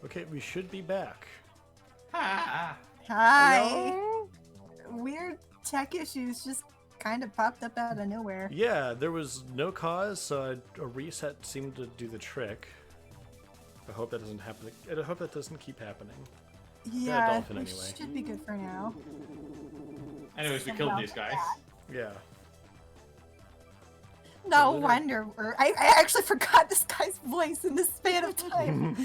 Okay, we should be back. Hi. Hello? Weird tech issues just kind of popped up out of nowhere. Yeah, there was no cause, so a reset seemed to do the trick. I hope that doesn't happen. I hope that doesn't keep happening. Yeah, dolphin it anyway. should be good for now. Anyways, we killed these guys. Yeah. No wonder I actually forgot this guy's voice in the span of time.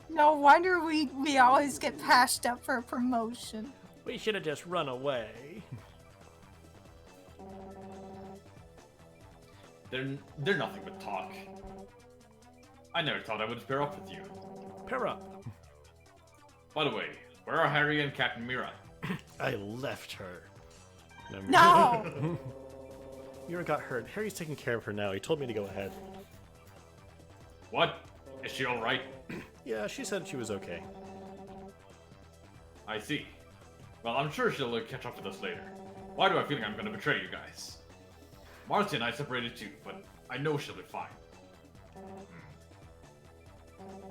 No wonder we always get passed up for a promotion. We should have just run away. They're nothing but talk. I never thought I would pair up with you. Pair up. By the way, where are Harry and Captain Mira? I left her. No! Mira got hurt. Harry's taking care of her now. He told me to go ahead. What? Is she alright? Yeah, she said she was okay. I see. Well, I'm sure she'll catch up with us later. Why do I feel like I'm gonna betray you guys? Marcy and I separated too, but I know she'll be fine.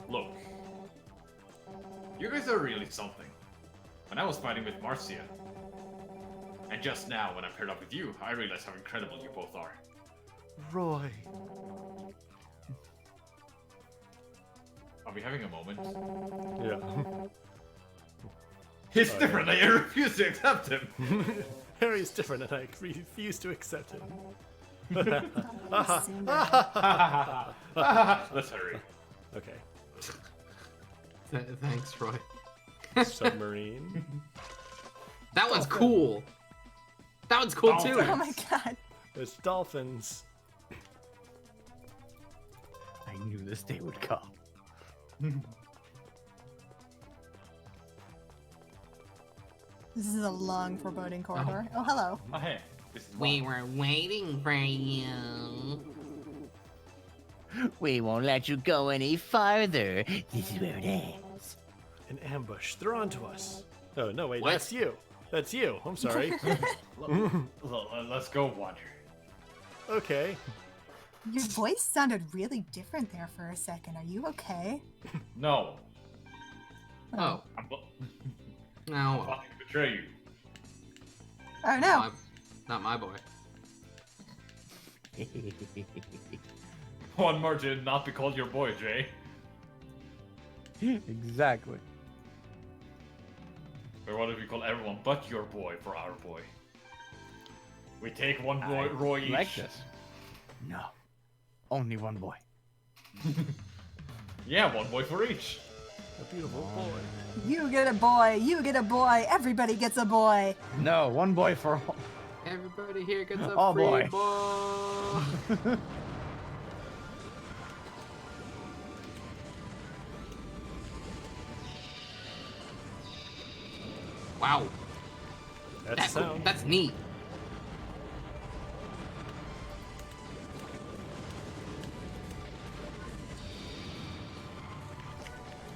Look. You guys are really something. When I was fighting with Marcia, and just now when I paired up with you, I realized how incredible you both are. Roy. Are we having a moment? Yeah. He's different, I refuse to accept him! Harry's different and I refuse to accept him. Let's hurry. Okay. Thanks, Roy. Submarine. That one's cool. That one's cool too. Oh my god. There's dolphins. I knew this day would come. This is a long foreboding corridor. Oh, hello. Oh, hey. This is We Bob. were waiting for you. We won't let you go any farther. This is where it ends. An ambush. They're onto us. Oh, no, wait. What? That's you. That's you. I'm sorry. Let's go, Wander. Okay. Your voice sounded really different there for a second. Are you okay? No. Oh, I'm no. about to betray you. Oh no. Not my boy. One more to not be called your boy, Jay. Exactly. Or what if we call everyone but your boy for our boy? We take one boy, Roy each. Like this? No. Only one boy. Yeah, one boy for each. A beautiful boy. You get a boy. You get a boy. Everybody gets a boy. No, one boy for all. Everybody here gets a Oh, free boy. boy. Wow, That's sound. that's neat.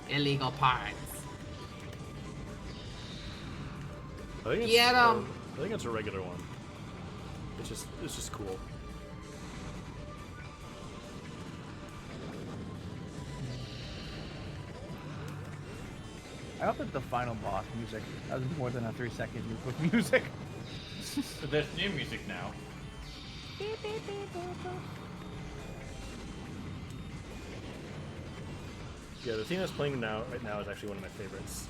Illegal parts. I think it's, Get 'em. I think it's a regular one. It's just cool. I hope that the final boss music has more than a 3-second loop of music. So there's new music now. Yeah, the theme that's playing right now is actually one of my favorites.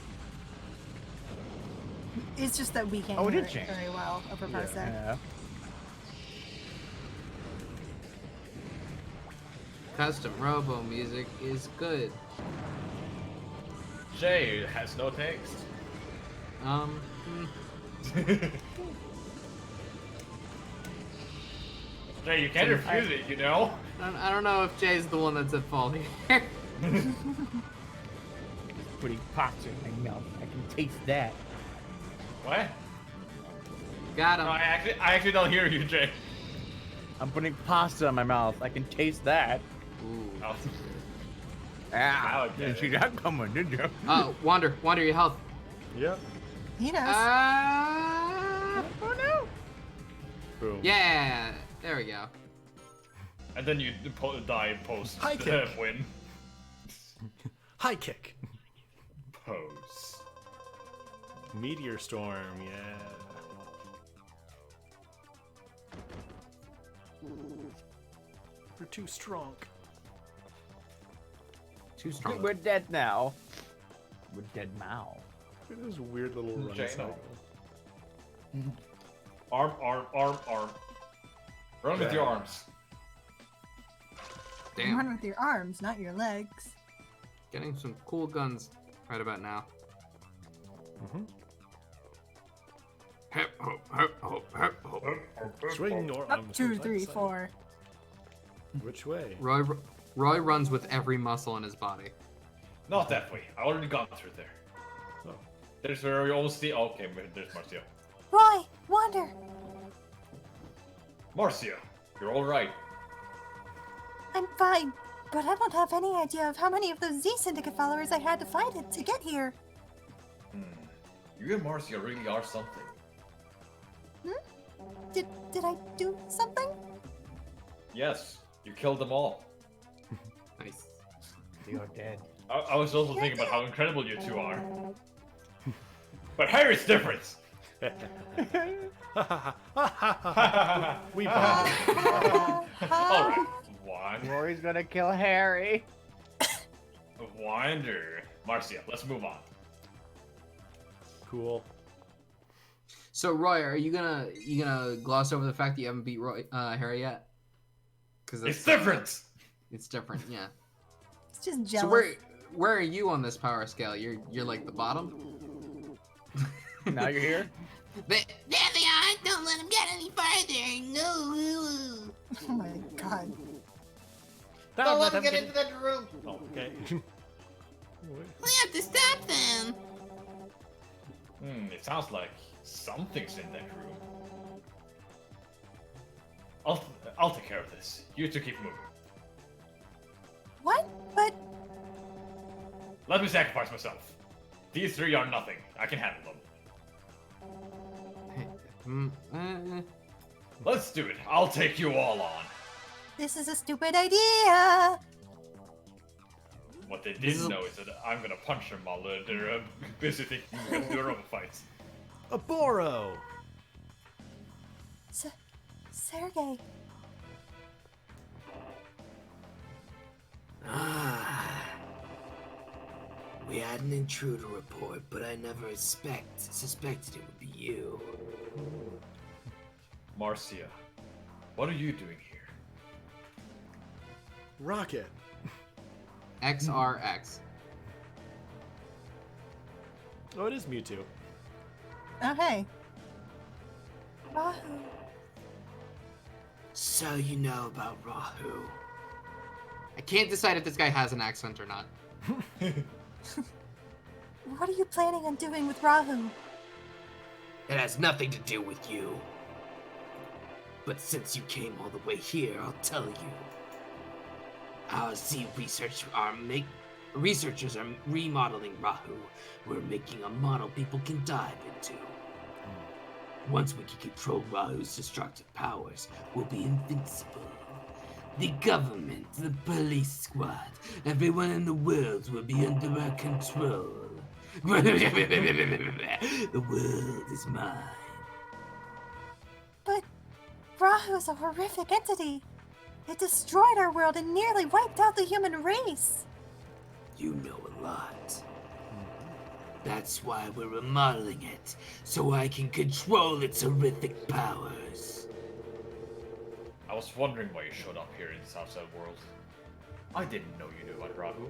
It's just that we can't Oh, it hear did it change. very well over parsec. Yeah. Custom Robo music is good. Jay has no taste. Jay, you can't refuse it, you know? I don't know if Jay's the one that's at fault here. Putting pops in my mouth. I can taste that. What? Got No, him. I actually don't hear you, Jay. I'm putting pasta in my mouth. I can taste that. Ooh. Oh. Ah, I get didn't it. see that coming, did you? Wander your health. Yep. He knows. Oh no! Boom. Yeah, there we go. And then you die post High kick. win. High kick. Pose. Meteor storm, yeah. You're too strong. Too strong. We're dead now. We're dead now. Look at this weird little run Jano. cycle. Arm. Run with your arms. Damn. Run with your arms, not your legs. Getting some cool guns right about now. Hip hop, hip hop, hip hop. Swing your Up, arms. 2, from side 3, to side. 4. Which way? Roy runs with every muscle in his body. Not that way. I already gone through there. Oh. There's where we almost see. Okay, there's Marcia. Roy, Wander. Marcia, you're all right. I'm fine, but I don't have any idea of how many of those Z Syndicate followers I had to fight it to get here. You and Marcia really are something. Did I do something? Yes, you killed them all. Nice. You're dead. I was also thinking about how incredible you two are. But Harry's different. We bonded. All right, one, Rory's gonna kill Harry. Wander. Marcia, let's move on. Cool. So Roy, are you gonna gloss over the fact that you haven't beat Harry yet? Because It's different. It's different, yeah. It's just jealous. So where are you on this power scale? You're like the bottom. Now you're here. There they are! Don't let them get any farther! No! Oh my god. Don't let them get into that room! Oh, okay. We have to stop them! It sounds like something's in that room. I'll take care of this. You two keep moving. What? But Let me sacrifice myself. These three are nothing. I can handle them. Let's do it. I'll take you all on. this is a stupid idea. What they didn't know is that I'm gonna punch them while they're busy thinking we're gonna do a Robo fight. A Boro. Sergey. We had an intruder report, but I never suspected it would be you. Marcia, what are you doing here? Rocket. XRX. Oh, it is Mewtwo. Oh hey. Rahu. So you know about Rahu. I can't decide if this guy has an accent or not. What are you planning on doing with Rahu? It has nothing to do with you. But since you came all the way here, I'll tell you. Our Z researchers are remodeling Rahu. We're making a model people can dive into. Once we can control Rahu's destructive powers, we'll be invincible. The government, the police squad, everyone in the world will be under our control. The world is mine. But Rahu is a horrific entity. It destroyed our world and nearly wiped out the human race. You know a lot. That's why we're remodeling it, so I can control its horrific powers. I was wondering why you showed up here in this outside world. I didn't know you knew about Rahu.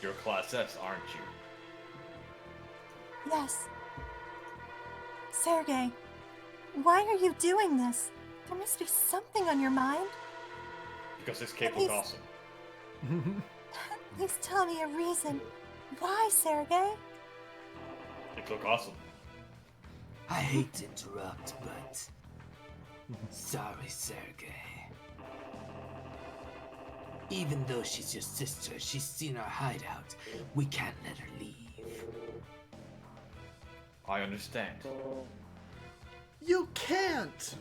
You're Class S, aren't you? Yes. Sergey, why are you doing this? There must be something on your mind. Because this cape looks awesome. Please tell me a reason. Why, Sergey? It look awesome. I hate to interrupt, but... Sorry, Sergey. Even though she's your sister, she's seen our hideout. We can't let her leave. I understand. You can't.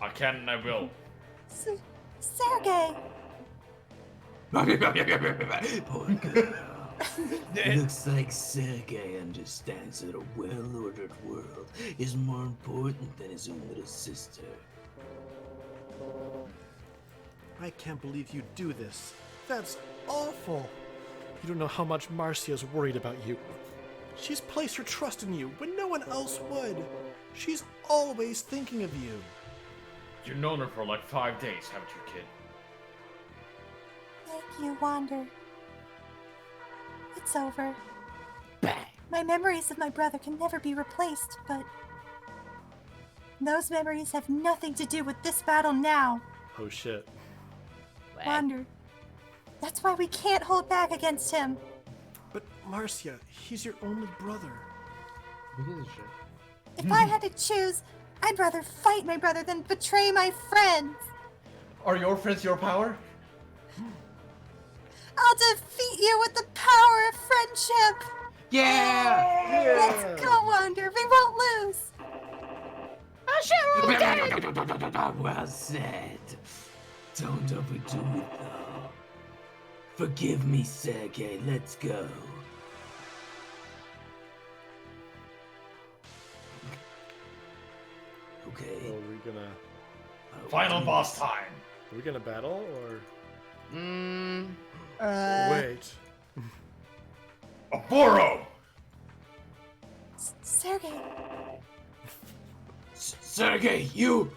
I can and I will. Sergey! Poor girl. Looks like Sergei understands that a well-ordered world is more important than his own little sister. I can't believe you do this. That's awful. You don't know how much Marcia's worried about you. She's placed her trust in you when no one else would. She's always thinking of you. You've known her for like 5 days, haven't you, kid? Thank you, Wander. It's over. Bang! My memories of my brother can never be replaced, but those memories have nothing to do with this battle now. Oh shit. Wander. That's why we can't hold back against him. But Marcia, he's your only brother. Who gives a shit? If I had to choose, I'd rather fight my brother than betray my friends. Are your friends your power? I'll defeat you with the power of friendship. Yeah! Let's go, Wander. We won't lose. Well said. Don't overdo it, though. Forgive me, Sergei. Let's go. Okay. So we're gonna Final boss time! battle or Uh, wait. Oboro! Sergei. Sergei, you!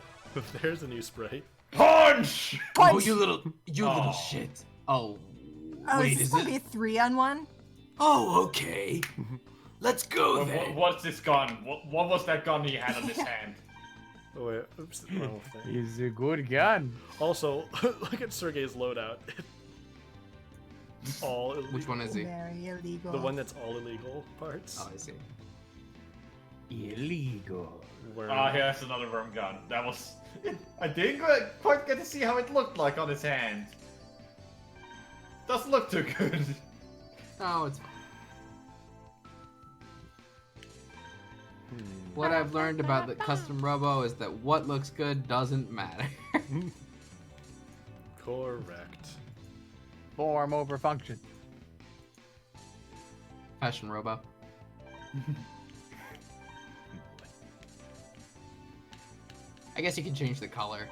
There's a new sprite. Punch! Oh, you little Oh. shit. Oh, Oh, wait, is this is gonna be a it? 3-on-1? Oh, okay. Let's go then. What's this gun? What was that gun he had on his hand? Oh wait, oops, wrong thing. He's a good gun. Also, look at Sergei's loadout. All illegal. Which one is he? Very illegal. The one that's all illegal parts. Oh, I see. Illegal. Where Ah, yeah, that's another worm gun. That was... I didn't quite get to see how it looked like on his hand. Doesn't look too good. Oh, it's fine. What I've learned about the custom Robo is that what looks good doesn't matter. Correct. Form over function. Fashion Robo. I guess you can change the color.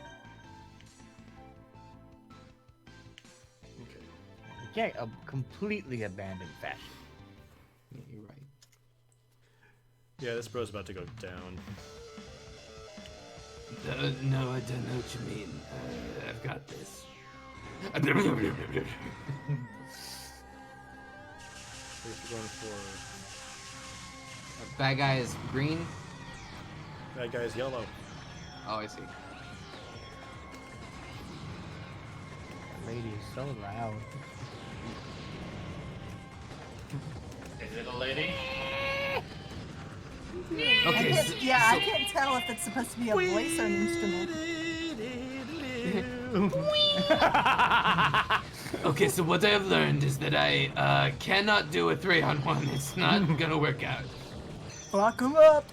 Okay. You can't completely abandon fashion. Yeah, you're right. Yeah, this bro's about to go down. No, I don't know what you mean. I've got this. If you're going for Bad guy is green. that guy's yellow. Oh, I see. That lady is so loud. Is it a lady? Okay, I can't tell if it's supposed to be a voice or an instrument. okay, so what I have learned is that I cannot do a 3-on-1. It's not gonna work out. Lock him up.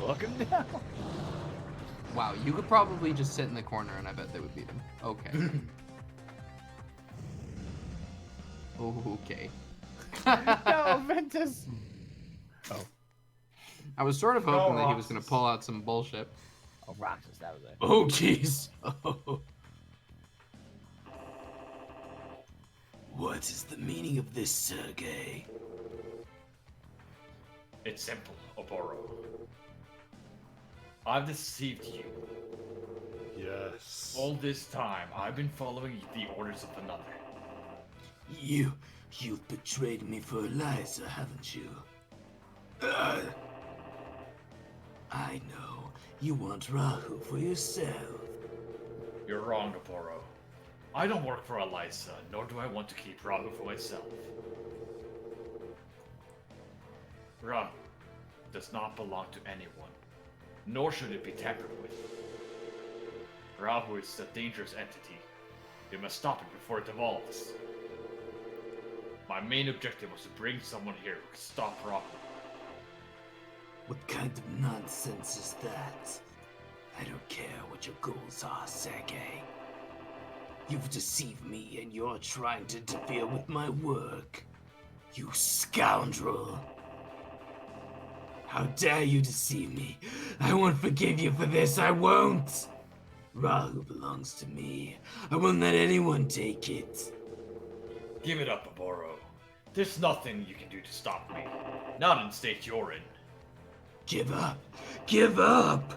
Look him down. Wow, you could probably just sit in the corner and I bet they would beat him. Okay. Okay. No, Ventus. Oh, I was sort of hoping that he was Roxas. gonna pull out some bullshit. oh, Roxas, that was it. Oh, jeez. Oh. What is the meaning of this, Sergei? It's simple, Oboro. I've deceived you. Yes. All this time, I've been following the orders of another. You've betrayed me for Eliza, haven't you? I know. You want Rahu for yourself. You're wrong, Oboro. I don't work for Eliza, nor do I want to keep Rahu for myself. Rahu does not belong to anyone, nor should it be tampered with. Rahu is a dangerous entity. We must stop it before it evolves. My main objective was to bring someone here who could stop Rahu. What kind of nonsense is that? I don't care what your goals are, Sergei. You've deceived me and you're trying to interfere with my work. You scoundrel. How dare you deceive me? I won't forgive you for this, I won't! Rahu belongs to me. I won't let anyone take it. Give it up, Oboro. There's nothing you can do to stop me. Not in the state you're in. Give up! Give up!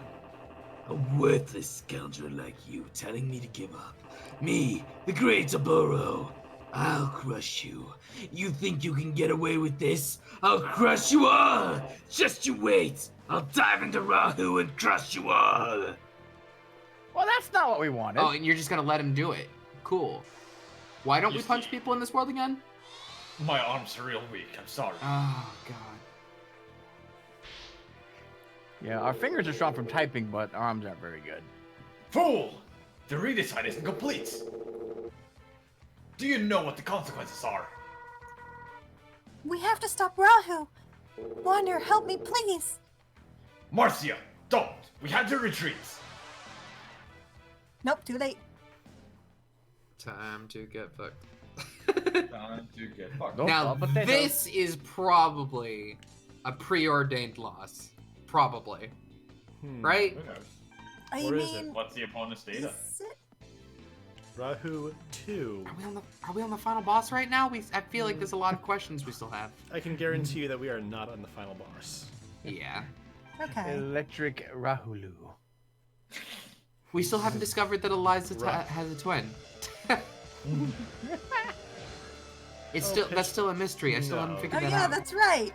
A worthless scoundrel like you telling me to give up. Me, the great Oboro. I'll crush you. You think you can get away with this? I'll crush you all! Just you wait! I'll dive into Rahu and crush you all! Well, that's not what we wanted. Oh, and you're just gonna let him do it. Cool. Why don't we You punch see- people in this world again? My arms are real weak, I'm sorry. Oh, God. Yeah, our fingers are strong from typing, but our arms aren't very good. Fool! The redesign isn't complete! Do you know what the consequences are? We have to stop Rahu. Wander, help me, please. Marcia, don't! We had to retreat! Nope, too late. Time to get fucked. Time to get fucked. Nope, Now, all potatoes. this is probably a preordained loss. Probably. Right? Who knows? I Or is mean, What's the opponent's data? is it? Rahu 2. Are we on the final boss right now? I feel like there's a lot of questions we still have. I can guarantee you that we are not on the final boss. Yeah. Okay. Electric Rahulu. We still haven't discovered that Eliza has a twin. That's still a mystery. I still haven't No. figured Oh that yeah, out. that's right.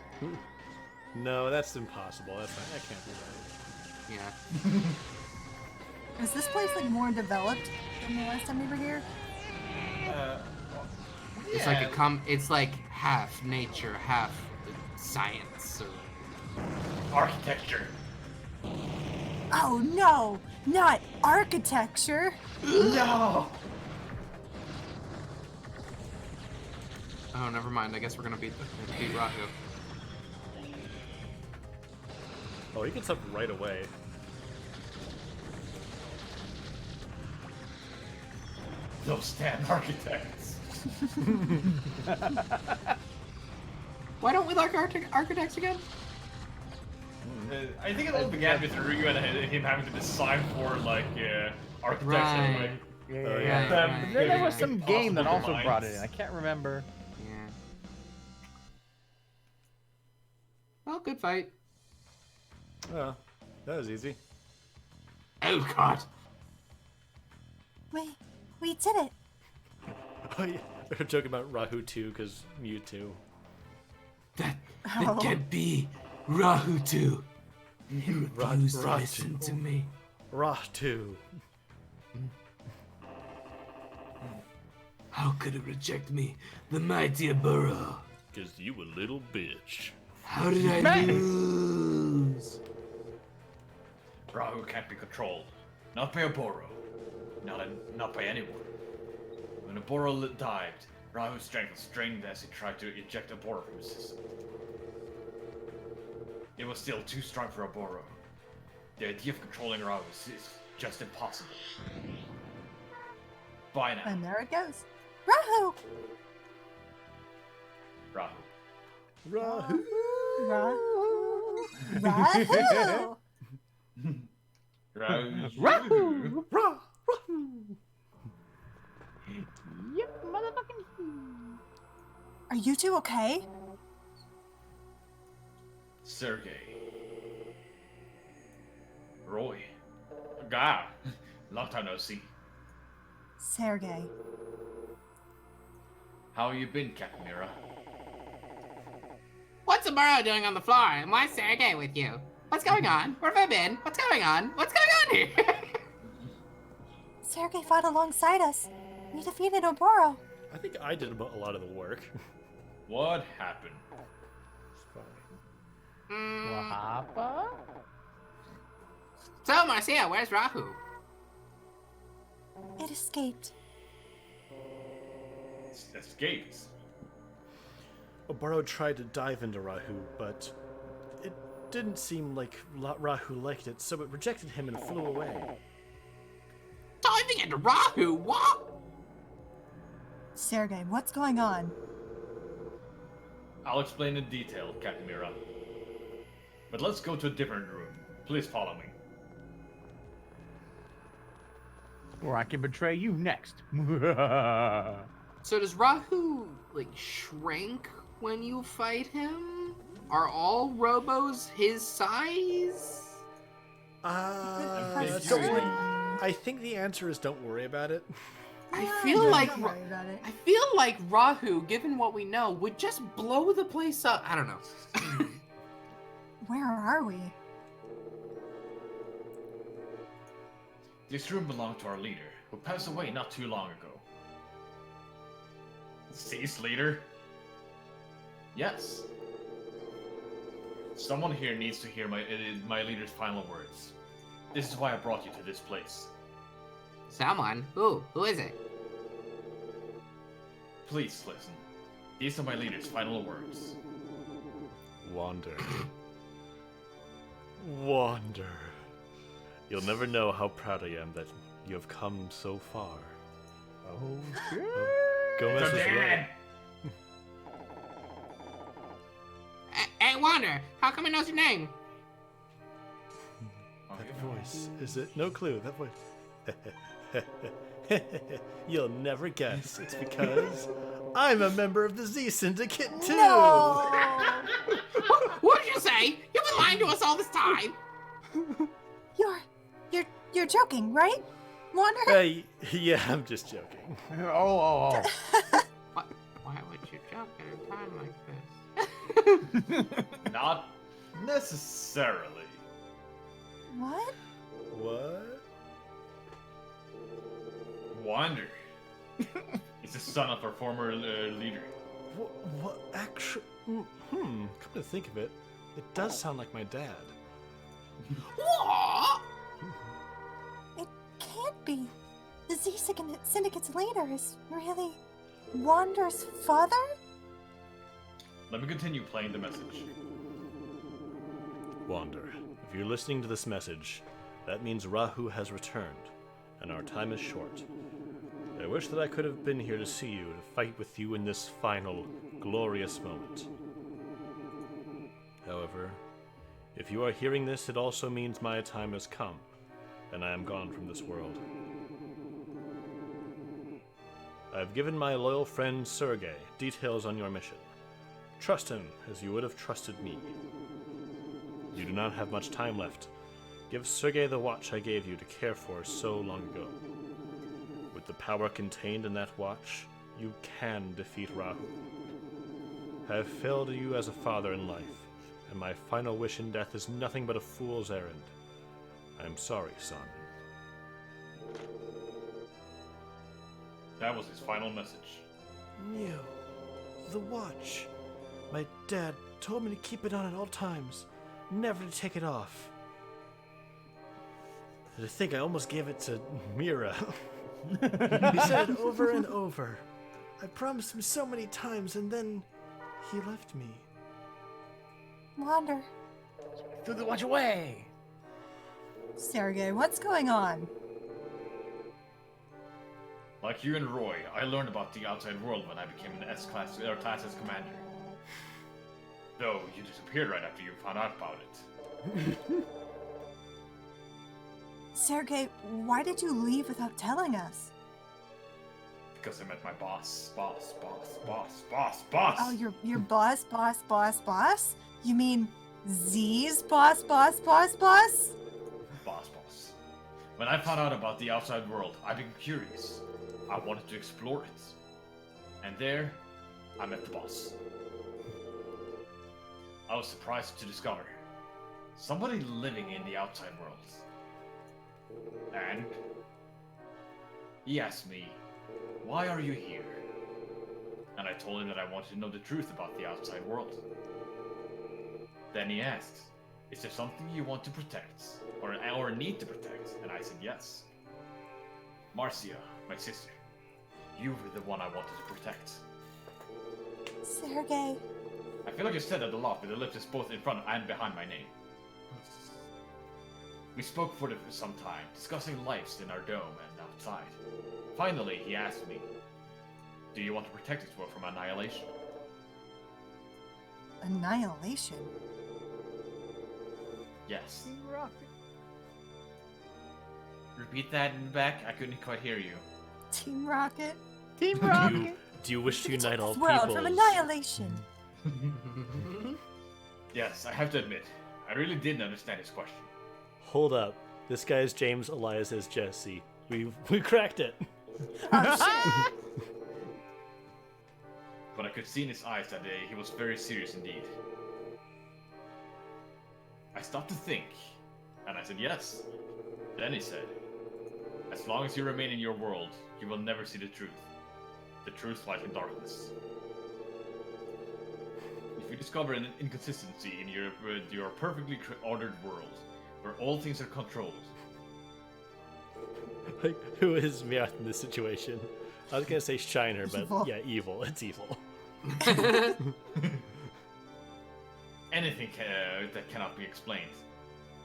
No, that's impossible. That can't be right. Yeah. Is this place like more developed than the last time we were here? It's like it's like half nature, half science. Or... Architecture. Oh no, not architecture. No! Oh, never mind. I guess we're gonna beat Rahu. Oh, he gets up right away. Those damn architects. Why don't we like architects again? I think it all began with Ryu and him having to design for like architects and like Yeah. them There getting was some game that impossible also brought it in. designs. I can't remember. Yeah. Well, good fight. Oh, that was easy. Oh god! We did it. Oh, yeah. They're joking about Rahu 2 because Mewtwo. That Oh. can't be! Rahu 2! He refused to Ra- listen to me. Rah 2. How could it reject me, the mighty Oboro? Because you a little bitch. How did I lose? Rahu can't be controlled. Not by Oboro. Not by anyone. When Oboro dived, Rahu's strength was strained as he tried to eject Oboro from his system. It was still too strong for Oboro. The idea of controlling Rahu is just impossible. Bye now, And there it goes. Rahu. Rahu. Rahu. Rahu. Rahu. Rahu. Rahoo! Rah. Yep, motherfucking. Are you two okay? Sergey. Roy. God. Long time no see. Sergey. How you been, Captain Mira? What's Oboro doing on the floor? And why is Sergey with you? What's going on? Where have I been? What's going on? What's going on here? Sergey fought alongside us. We defeated Oboro. I think I did a lot of the work. What happened? Wahapa? So, Marcia, where's Rahu? It escaped. Escaped. Oboro tried to dive into Rahu, but it didn't seem like Rahu liked it, so it rejected him and flew away. Diving into Rahu? What? Sergei, what's going on? I'll explain in detail, Captain Mira. But let's go to a different room. Please follow me. Or I can betray you next. So does Rahu like shrink when you fight him? Are all Robos his size? Don't worry. I think the answer is don't worry about it. I Yeah, feel don't like worry about it. I feel like Rahu, given what we know, would just blow the place up. I don't know. Where are we? This room belonged to our leader, who passed away not too long ago. Cease, leader? Yes. Someone here needs to hear my leader's final words. This is why I brought you to this place. Someone? Who? Who is it? Please listen. These are my leader's final words. Wander. Wander. You'll never know how proud I am that you have come so far. Oh, shit. Gomez was right. Hey, Wander, how come he knows your name? That voice, is it? No clue, that voice. You'll never guess. It's because I'm a member of the Z Syndicate too. No! What did you say? You've been lying to us all this time. You're joking, right? Wander? Yeah, I'm just joking. Oh. Why would you joke at a time like this? Not necessarily. What? What? Wander. He's the son of our former leader. What? Actually, come to think of it, it does sound like my dad. What? It can't be. The Z Syndicate's leader is really Wander's father? Let me continue playing the message. Wander, if you're listening to this message, that means Rahu has returned, and our time is short. I wish that I could have been here to see you, to fight with you in this final, glorious moment. However, if you are hearing this, it also means my time has come, and I am gone from this world. I have given my loyal friend Sergei details on your mission. Trust him as you would have trusted me. You do not have much time left. Give Sergei the watch I gave you to care for so long ago. With the power contained in that watch, you can defeat Rahu. I have failed you as a father in life, and my final wish in death is nothing but a fool's errand. I am sorry, son. That was his final message. Neo, the watch. My dad told me to keep it on at all times, never to take it off. And I think I almost gave it to Mira. He said it over and over. I promised him so many times, and then he left me. Wander. Threw the watch away. Sergei, what's going on? Like you and Roy, I learned about the outside world when I became an S-class or class S commander. Though you disappeared right after you found out about it. Sergei, why did you leave without telling us? Because I met my boss. Boss. Oh, your boss? You mean Z's boss? Boss. When I found out about the outside world, I became curious. I wanted to explore it. And there, I met the boss. I was surprised to discover somebody living in the outside world. And he asked me, "Why are you here?" And I told him that I wanted to know the truth about the outside world. Then he asked, "Is there something you want to protect, or need to protect?" And I said yes. Marcia, my sister, you were the one I wanted to protect. Sergei. I feel like you said that a lot, but the ellipsis both in front and behind my name. We spoke for some time, discussing lives in our dome and outside. Finally, he asked me, do you want to protect this world from annihilation? Annihilation? Yes. Team Rocket. Repeat that in the back? I couldn't quite hear you. Team Rocket? Team Do Rocket. you, do you wish to Protect unite all this world peoples? from annihilation. Yes, I have to admit, I really didn't understand his question. Hold up. This guy is James, Elias is Jesse. We cracked it. Oh shit! But I could see in his eyes that he was very serious indeed. I stopped to think, and I said yes. Then he said, as long as you remain in your world, you will never see the truth. The truth lies in darkness. If you discover an inconsistency in your perfectly ordered world, where all things are controlled, Like, who is Meowth in this situation? I was gonna say Shiner, but Evil. yeah, evil. It's evil. anything that cannot be explained,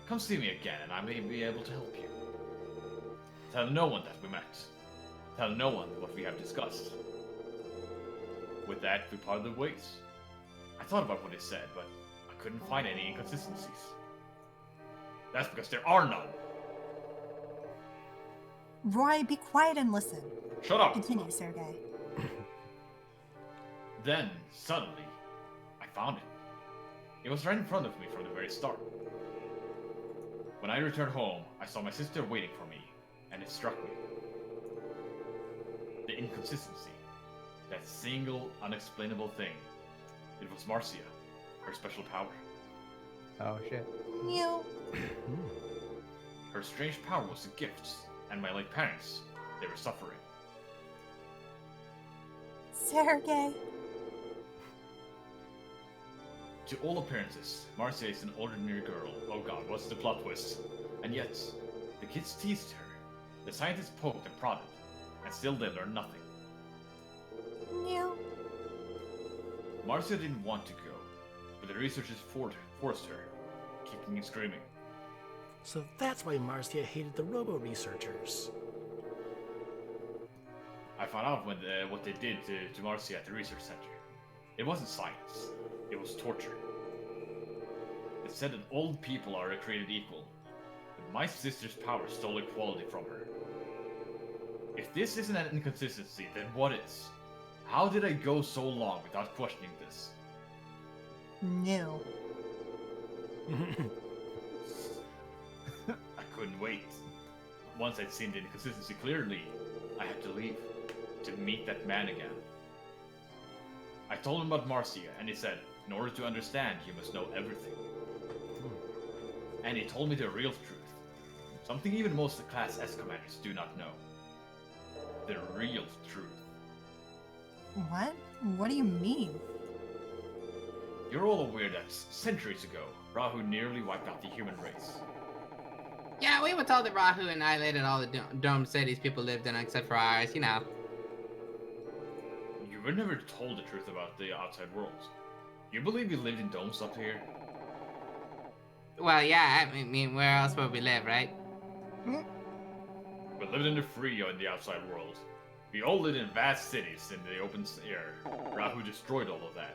come see me again and I may be able to help you. Tell no one that we met. Tell no one what we have discussed. With that, we parted ways. I thought about what he said, but I couldn't find any inconsistencies. That's because there are none. Roy, be quiet and listen. Shut up! Continue, Sergei. Then, suddenly, I found it. It was right in front of me from the very start. When I returned home, I saw my sister waiting for me, and it struck me. The inconsistency. That single, unexplainable thing. It was Marcia, her special power. Oh shit. You. Her strange power was a gift, and my late parents, they were suffering. Sergei. To all appearances, Marcia is an ordinary girl. Oh god, what's the plot twist? And yet, the kids teased her. The scientists poked and prodded, and still they learned nothing. You. Marcia didn't want to go, but the researchers forced her, kicking and screaming. So that's why Marcia hated the Robo researchers. I found out what they did to Marcia at the research center. It wasn't science, it was torture. It said that all people are created equal, but my sister's power stole equality from her. If this isn't an inconsistency, then what is? How did I go so long without questioning this? No. I couldn't wait. Once I'd seen the inconsistency clearly, I had to leave, to meet that man again. I told him about Marcia, and he said, in order to understand, you must know everything. And he told me the real truth. Something even most of the Class S commanders do not know. The real truth. What? What do you mean? You're all aware that centuries ago, Rahu nearly wiped out the human race. Yeah, we were told that Rahu annihilated all the dome cities people lived in except for ours, you know. You were never told the truth about the outside world. You believe we lived in domes up here? Well, yeah, I mean, where else would we live, right? We lived in the free or in the outside world. We all lived in vast cities in the open air. Rahu destroyed all of that.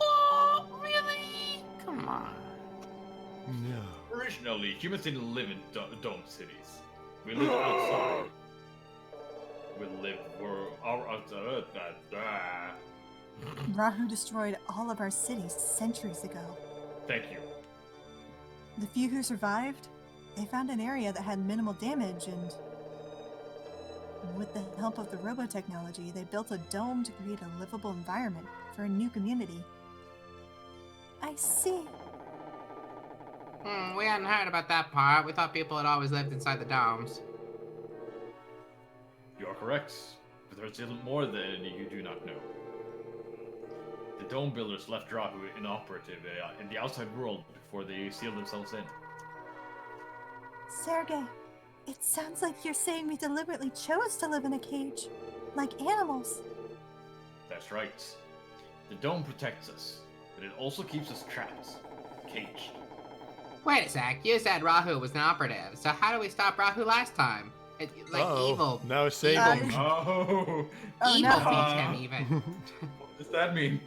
Oh, really? Come on. No. Originally, humans didn't live in domed cities. We lived outside. We lived where our outside. Rahu destroyed all of our cities centuries ago. Thank you. The few who survived, they found an area that had minimal damage, and with the help of the Robo technology, they built a dome to create a livable environment for a new community. I see. We hadn't heard about that part. We thought people had always lived inside the domes. You are correct, but there's still more that you do not know. The dome builders left Rahu inoperative in the outside world before they sealed themselves in. Sergei, it sounds like you're saying we deliberately chose to live in a cage, like animals. That's right. The dome protects us, but it also keeps us trapped, caged. Wait a sec, you said Rahu was an operative, so how do we stop Rahu last time? Like Uh-oh. evil. Now save Uh, him. Oh, Oh, Evil no. beat him even. what does that mean?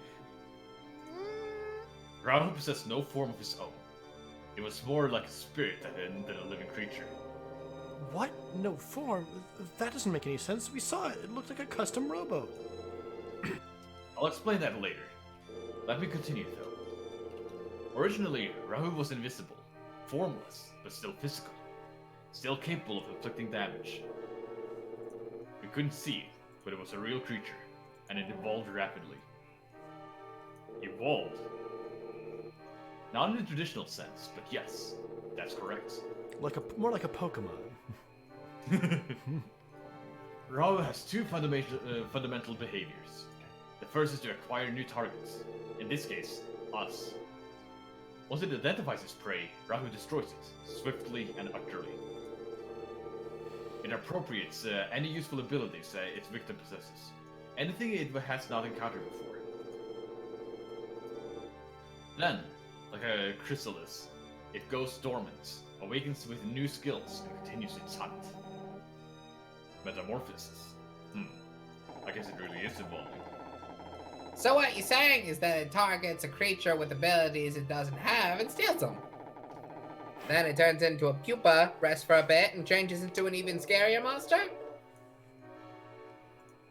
Rahu possessed no form of his own. It was more like a spirit than a living creature. What? No form? That doesn't make any sense. We saw it. It looked like a custom Robo. I'll explain that later. Let me continue though. Originally, Rahu was invisible, formless, but still physical. Still capable of inflicting damage. We couldn't see it, but it was a real creature, and it evolved rapidly. Evolved? Not in the traditional sense, but yes, that's correct. More like a Pokemon. Robo has two fundamental behaviors. The first is to acquire new targets, in this case, us. Once it identifies its prey, Rahu destroys it, swiftly and utterly. It appropriates any useful abilities its victim possesses, anything it has not encountered before. Then, like a chrysalis, it goes dormant, awakens with new skills, and continues its hunt. Metamorphosis. I guess it really is evolving. So what you're saying is that it targets a creature with abilities it doesn't have and steals them. Then it turns into a pupa, rests for a bit, and changes into an even scarier monster?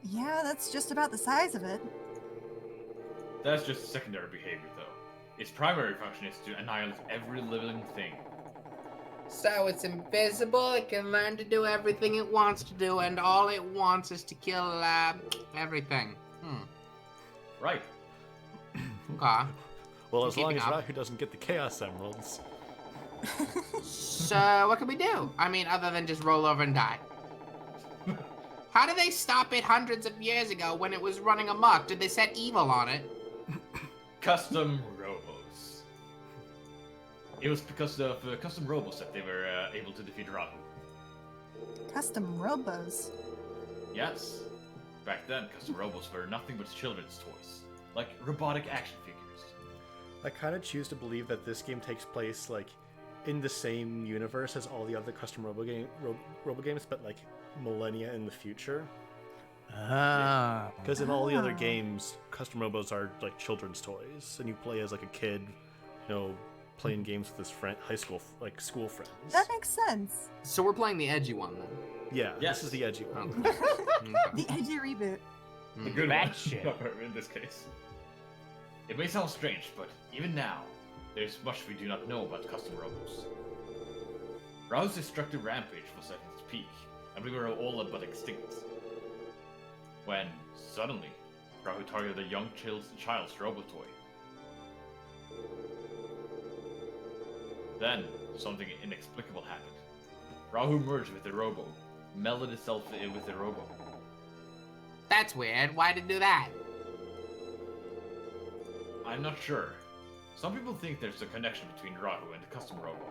Yeah, that's just about the size of it. That's just a secondary behavior, though. Its primary function is to annihilate every living thing. So it's invisible, it can learn to do everything it wants to do, and all it wants is to kill, everything. Right. Okay. Well, as long Keeping as up. Rahu doesn't get the Chaos Emeralds. So what can we do? I mean, other than just roll over and die. How did they stop it hundreds of years ago when it was running amok? Did they set evil on it? Custom Robos. It was because of custom Robos that they were able to defeat Rahu. Custom Robos. Yes. Back then, custom Robos were nothing but children's toys. Like robotic action figures. I kind of choose to believe that this game takes place like in the same universe as all the other custom Robo games, but like millennia in the future. Ah. Because in all the other Ah. games, custom robos are like children's toys, and you play as like a kid, playing games with his school friends. That makes sense. So we're playing the edgy one then. Yeah, Yes. this is the edgy one. Okay. The edgy reboot. The good Bad one, shit. in this case. It may sound strange, but even now, there's much we do not know about custom Robos. Rahu's destructive rampage was at its peak, and we were all but extinct. When, suddenly, Rahu targeted a young child's Robotoy. Then, something inexplicable happened. Rahu merged with the Robo, melded itself in with the Robo. That's weird. Why did it do that? I'm not sure. Some people think there's a connection between Rahu and the custom Robo.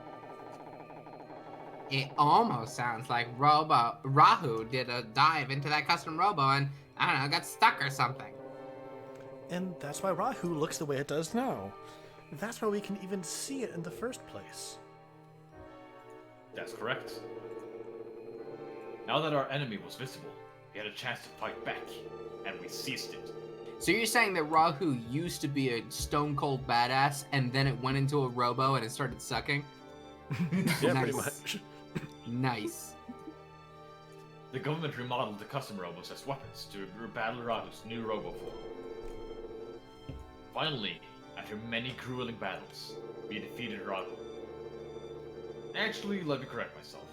It almost sounds like Rahu did a dive into that custom robo and, I don't know, got stuck or something. And that's why Rahu looks the way it does now. That's why we can even see it in the first place. That's correct. Now that our enemy was visible, we had a chance to fight back, and we seized it. So you're saying that Rahu used to be a stone cold badass and then it went into a robo and it started sucking? Yeah, Nice. pretty much. Nice. The government remodeled the custom Robos as weapons to battle Rahu's new Robo form. Finally, after many grueling battles, we defeated Rahu. Actually, let me correct myself.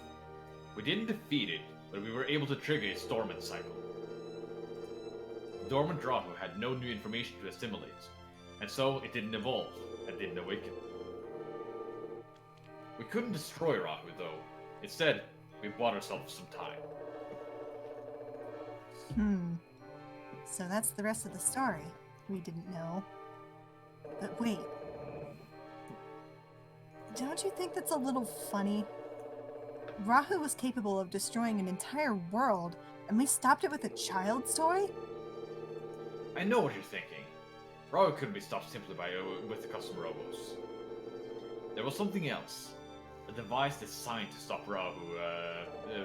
We didn't defeat it, but we were able to trigger its dormant cycle. Dormant Rahu had no new information to assimilate, and so it didn't evolve and didn't awaken. We couldn't destroy Rahu, though. Instead, we bought ourselves some time. So that's the rest of the story. We didn't know. But wait. Don't you think that's a little funny? Rahu was capable of destroying an entire world, and we stopped it with a child's toy? I know what you're thinking. Rahu couldn't be stopped simply with the custom Robos. There was something else. A device designed to stop Rahu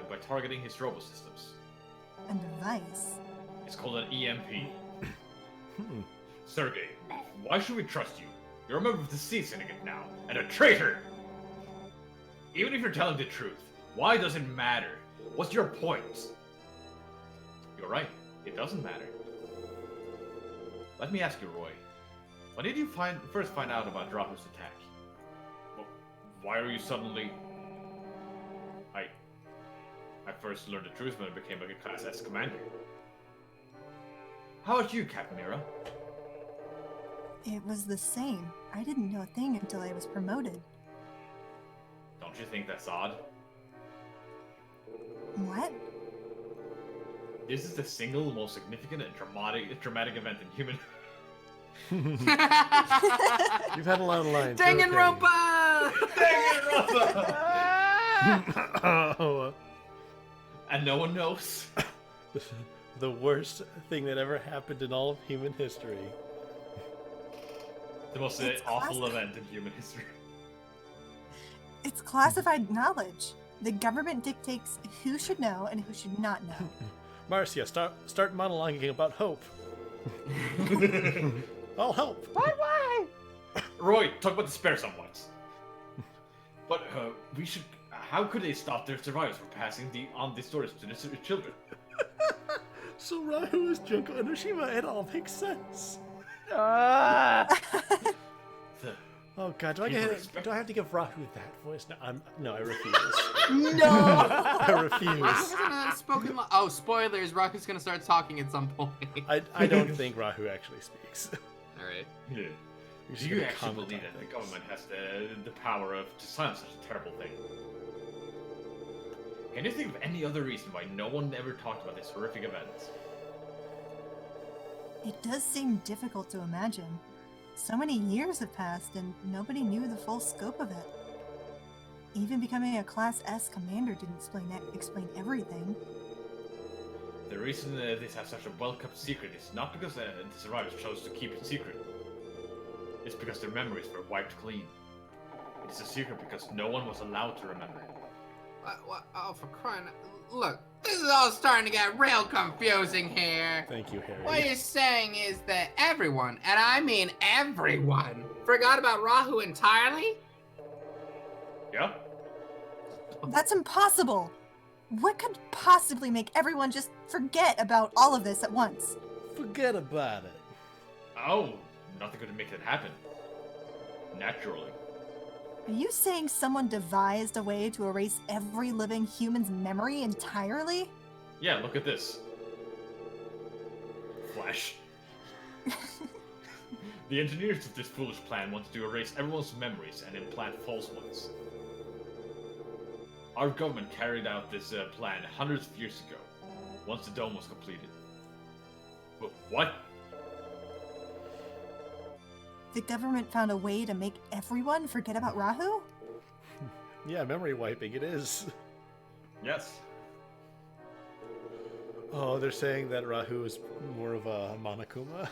by targeting his robo systems. A device. It's called an EMP. Sergey, why should we trust you? You're a member of the Sea Syndicate now, and a traitor! Even if you're telling the truth, why does it matter? What's your point? You're right, it doesn't matter. Let me ask you, Roy. When did you first find out about Rahu's attack? Well, why are you suddenly... I first learned the truth when I became a Class S commander. How about you, Captain Mira? It was the same. I didn't know a thing until I was promoted. Don't you think that's odd? What? This is the single most significant and dramatic event in human... You've had a lot of lines. Danganronpa! Danganronpa! Oh, And no one knows. the worst thing that ever happened in all of human history. The most It's awful classic. event in human history. It's classified knowledge. The government dictates who should know and who should not know. Marcia, start monologuing about hope. I'll help. Why? Roy, talk about the spare somewhat. But we should. How could they stop their survivors from passing on the stories to the children? So Rahu is Junko Enoshima. It all makes sense. The- Oh god, do I have to give Rahu that voice? No, I refuse. No! I refuse. Rahu's gonna spoken. Oh, spoilers! Rahu's gonna start talking at some point. I don't think Rahu actually speaks. All right. Yeah. We Do should you get a actually comment believe on that the things. government has the power to silence such a terrible thing? Can you think of any other reason why no one ever talked about this horrific event? It does seem difficult to imagine. So many years have passed and nobody knew the full scope of it. Even becoming a Class S commander didn't explain everything. The reason this has such a well-kept secret is not because the survivors chose to keep it secret. It's because their memories were wiped clean. It's a secret because no one was allowed to remember. What? Oh, for crying! Look, this is all starting to get real confusing here. Thank you, Harry. What you're saying is that everyone, and I mean everyone, forgot about Rahu entirely? Yeah? That's impossible! What could possibly make everyone just forget about all of this at once? Forget about it. Oh, nothing could make that happen. Naturally. Are you saying someone devised a way to erase every living human's memory entirely? Yeah, look at this. Flash. The engineers of this foolish plan wanted to erase everyone's memories and implant false ones. Our government carried out this plan hundreds of years ago, once the dome was completed. But what? The government found a way to make everyone forget about Rahu? Yeah, memory wiping, it is. Yes. Oh, they're saying that Rahu is more of a Monokuma.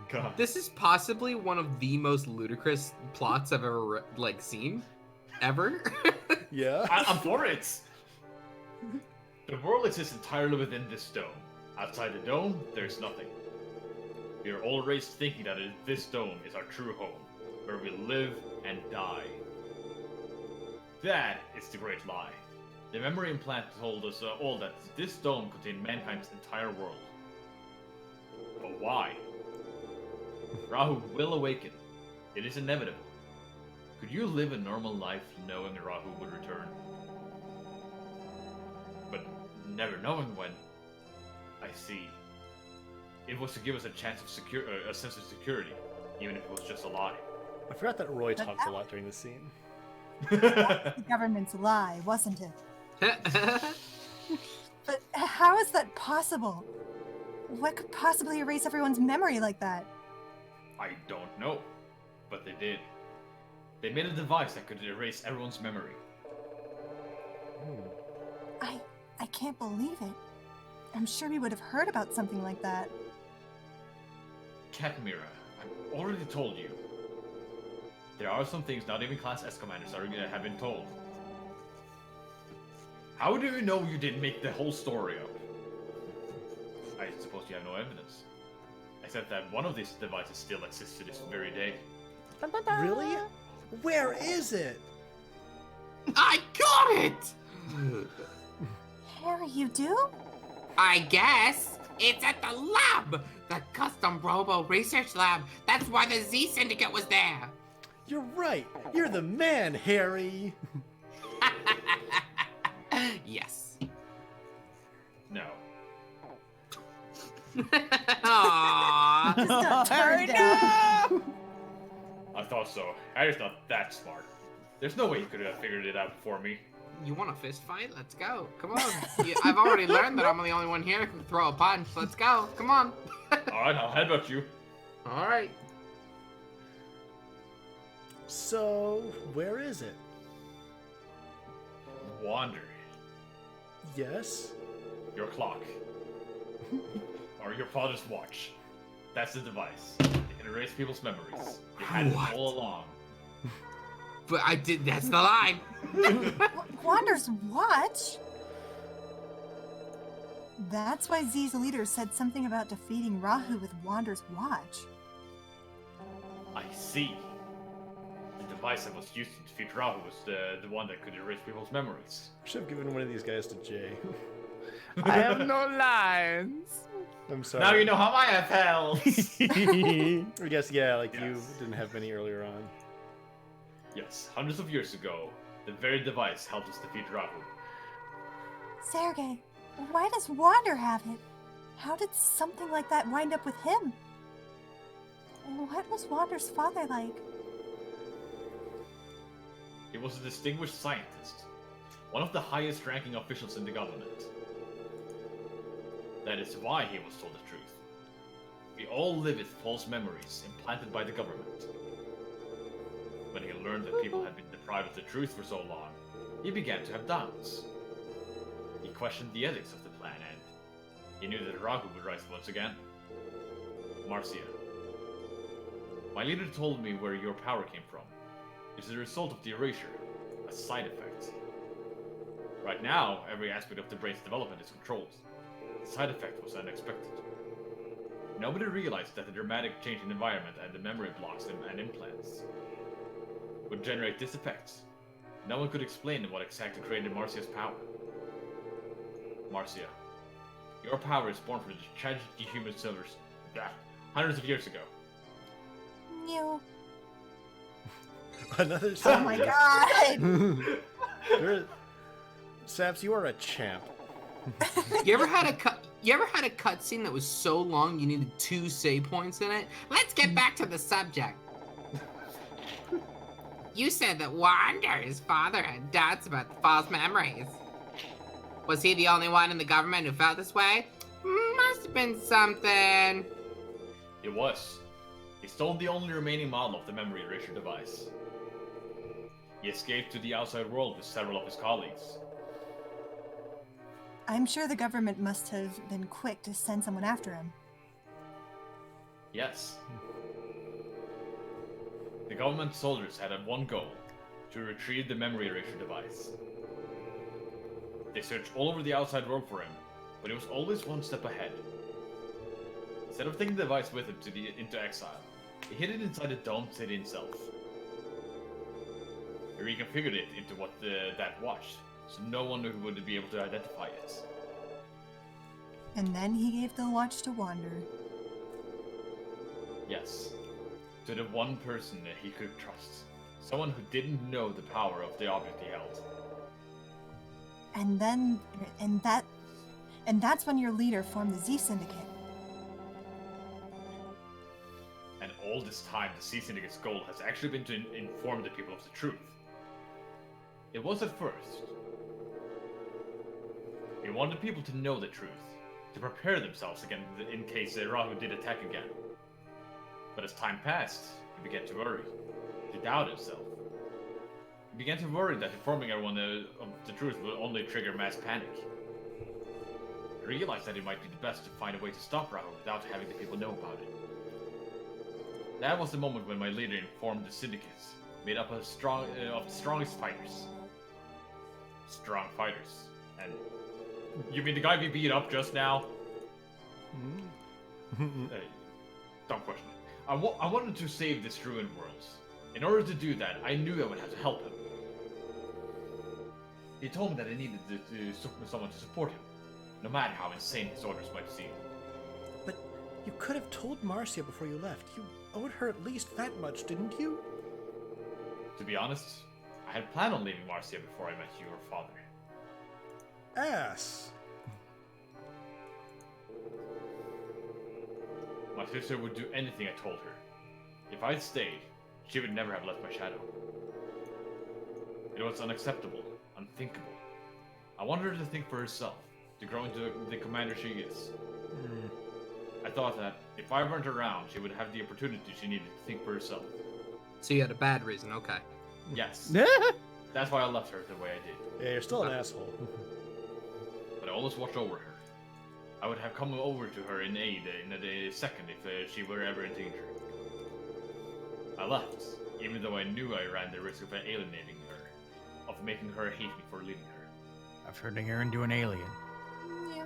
God. This is possibly one of the most ludicrous plots I've ever seen, ever. Yeah. I'm for it! The world exists entirely within this dome. Outside the dome, there's nothing. We are all raised thinking that this dome is our true home, where we live and die. That is the great lie. The memory implant told us all that this dome contained mankind's entire world. But why? Rahu will awaken. It is inevitable. Could you live a normal life knowing Rahu would return? But never knowing when? I see. It was to give us a chance of a sense of security, even if it was just a lie. I forgot that Roy talked a lot during the scene. The government's lie, wasn't it? But how is that possible? What could possibly erase everyone's memory like that? I don't know, but they did. They made a device that could erase everyone's memory. I can't believe it. I'm sure we would have heard about something like that. Cat Mira, I've already told you. There are some things not even Class S commanders have been told. How do you know you didn't make the whole story up? I suppose you have no evidence. Except that one of these devices still exists to this very day. Really? Where is it? I got it! Harry, you do? I guess. It's at the lab! The custom Robo research lab. That's why the Z Syndicate was there. You're right. You're the man, Harry. Yes. No. Aww. Just got Harry, turned down. no! I thought so. Harry's not that smart. There's no way he could have figured it out before me. You want a fist fight? Let's go. Come on. I've already learned that I'm the only one here who can throw a punch. Let's go. Come on. Alright, I'll headbutt you. Alright. So, where is it? Wander. Yes? Your clock. Or your father's watch. That's the device. It can erase people's memories. You had What? it all along. But I did. That's the line. Wander's watch? That's why Z's leader said something about defeating Rahu with Wander's watch. I see. The device that was used to defeat Rahu was the one that could erase people's memories. Should have given one of these guys to Jay. I have no lines. I'm sorry. Now you know how I have held. I guess, yeah, like you Yes. didn't have many earlier on. Yes, hundreds of years ago, the very device helped us defeat Rahu. Sergey, why does Wander have it? How did something like that wind up with him? What was Wander's father like? He was a distinguished scientist, one of the highest ranking officials in the government. That is why he was told the truth. We all live with false memories implanted by the government. When he learned that people had been deprived of the truth for so long, he began to have doubts. He questioned the ethics of the plan, and he knew that Rahu would rise once again. Marcia, my leader told me where your power came from. It's a result of the erasure, a side effect. Right now, every aspect of the brain's development is controlled. The side effect was unexpected. Nobody realized that the dramatic change in environment and the memory blocks and implants would generate this effect. No one could explain what exactly created Marcia's power. Marcia, your power is born from the tragic dehuman silvers hundreds of years ago. You. Another Oh my god! Saps, you are a champ. You ever had a cutscene that was so long you needed 2 save points in it? Let's get back to the subject. You said that Wander's father had doubts about the false memories. Was he the only one in the government who felt this way? Must have been something. It was. He stole the only remaining model of the memory erasure device. He escaped to the outside world with several of his colleagues. I'm sure the government must have been quick to send someone after him. Yes. The government soldiers had one goal, to retrieve the memory erasure device. They searched all over the outside world for him, but he was always one step ahead. Instead of taking the device with him into exile, he hid it inside the domed city itself. He reconfigured it into that watch, so no one would be able to identify it. And then he gave the watch to Wander. Yes. To the one person that he could trust. Someone who didn't know the power of the object he held. And that's when your leader formed the Z Syndicate. And all this time, the Z Syndicate's goal has actually been to inform the people of the truth. It was at first. He wanted people to know the truth, to prepare themselves again in case Rahu did attack again. But as time passed, he began to worry, to doubt himself. He began to worry that informing everyone of the truth would only trigger mass panic. He realized that it might be the best to find a way to stop Rahu without having the people know about it. That was the moment when my leader informed the syndicates made up of the strongest fighters. Strong fighters. And you mean the guy we beat up just now? Hey, don't question it. I wanted to save this ruined world. In order to do that, I knew I would have to help him. He told me that I needed someone to support him, no matter how insane his orders might seem. But you could have told Marcia before you left. You owed her at least that much, didn't you? To be honest, I had planned on leaving Marcia before I met your father. Ass. My sister would do anything I told her. If I'd stayed, she would never have left my shadow. It was unacceptable, unthinkable. I wanted her to think for herself, to grow into the commander she is. I thought that if I weren't around, she would have the opportunity she needed to think for herself. So you had a bad reason, okay. Yes. That's why I left her the way I did. Yeah, you're still an asshole. But I always watched over her. I would have come over to her in aid in a second if she were ever in danger. I left, even though I knew I ran the risk of alienating her, of making her hate me for leaving her. Of turning her into an alien. You.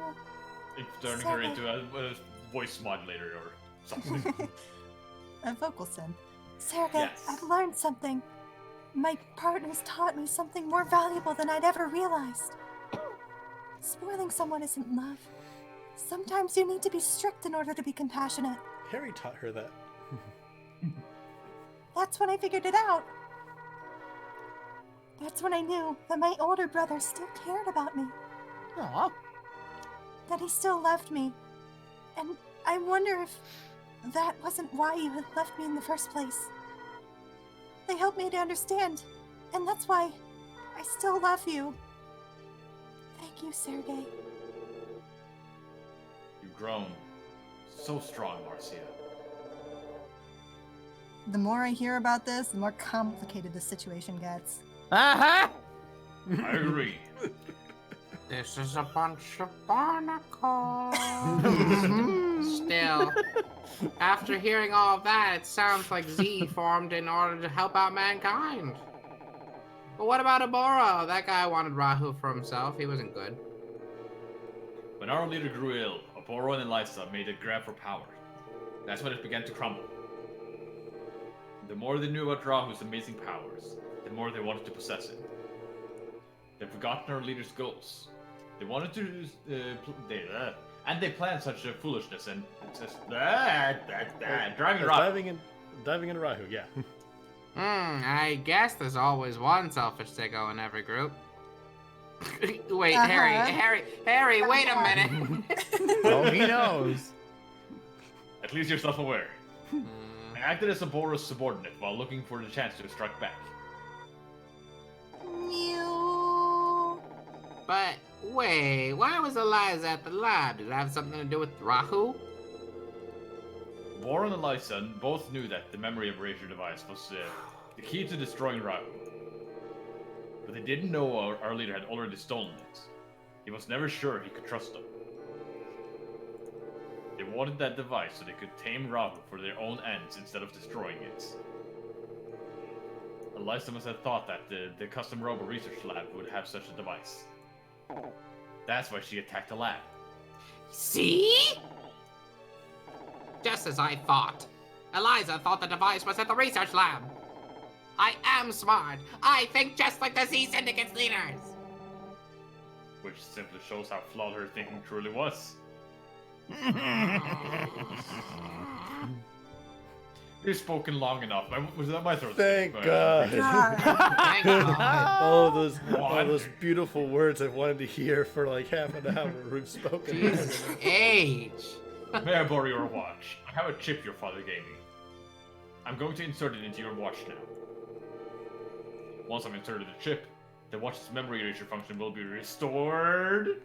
If turning her into a voice modulator or something. A vocal synth. Sergey, Yes. I've learned something. My partners taught me something more valuable than I'd ever realized. Spoiling someone isn't love. Sometimes you need to be strict in order to be compassionate. Harry taught her that. That's when I figured it out. That's when I knew that my older brother still cared about me. Aw. That he still loved me. And I wonder if that wasn't why you had left me in the first place. They helped me to understand, and that's why I still love you. Thank you, Sergey. You've grown so strong, Marcia. The more I hear about this, the more complicated the situation gets. Uh-huh! I agree. This is a bunch of barnacles. Still, after hearing all of that, it sounds like Z formed in order to help out mankind. But what about Aboro? That guy wanted Rahu for himself. He wasn't good. When our leader grew ill, Aporo and Elisa made a grab for power. That's when it began to crumble. The more they knew about Rahu's amazing powers, the more they wanted to possess it. They've forgotten our leader's goals. They wanted to, and they planned such a foolishness and just driving Rahu. Diving in Rahu, yeah. I guess there's always one selfish sicko in every group. Wait, Uh-huh. Harry, wait a minute. Oh, he knows. At least you're self-aware. I acted as Aporo's subordinate while looking for the chance to strike back. Mew. But wait, why was Eliza at the lab? Did it have something to do with Rahu? War and Elisa both knew that the memory erasure device was the key to destroying Rahu. But they didn't know our leader had already stolen it. He was never sure he could trust them. They wanted that device so they could tame Robo for their own ends instead of destroying it. Elisa must have thought that the custom Robo research lab would have such a device. That's why she attacked the lab. See? Just as I thought. Eliza thought the device was at the research lab. I am smart. I think just like the Z Syndicate's leaders. Which simply shows how flawed her thinking truly was. You've spoken long enough. Was that my throat? Thank speaking? God. Thank God. all those beautiful words I've wanted to hear for like half an hour we've spoken. Jesus age. May I borrow your watch? I have a chip your father gave me. I'm going to insert it into your watch now. Once I've inserted the chip, the watch's memory erasure function will be restored.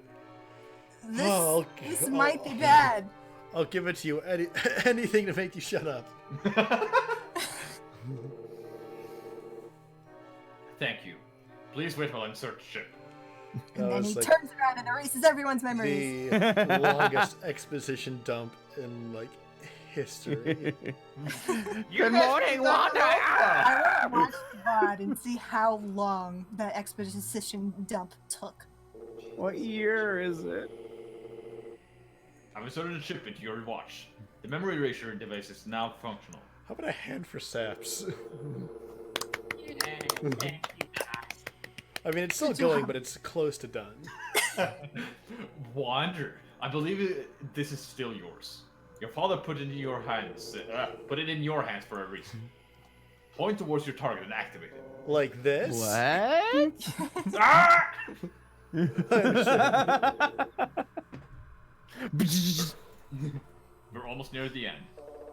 This might be bad. I'll give it to you. Anything to make you shut up. Thank you. Please wait while I insert the chip. And That then was he like turns around and erases everyone's memories. the longest exposition dump in like history. Good morning, Wanda. I want to watch the VOD and see how long that exposition dump took. What year is it? I've inserted a chip into your watch. The memory erasure device is now functional. How about a hand for saps? I mean, it's still going, but it's close to done. Wander, I believe this is still yours. Your father put it in your hands. Put it in your hands for a reason. Point towards your target and activate it. Like this? What? Ah! We're almost near the end.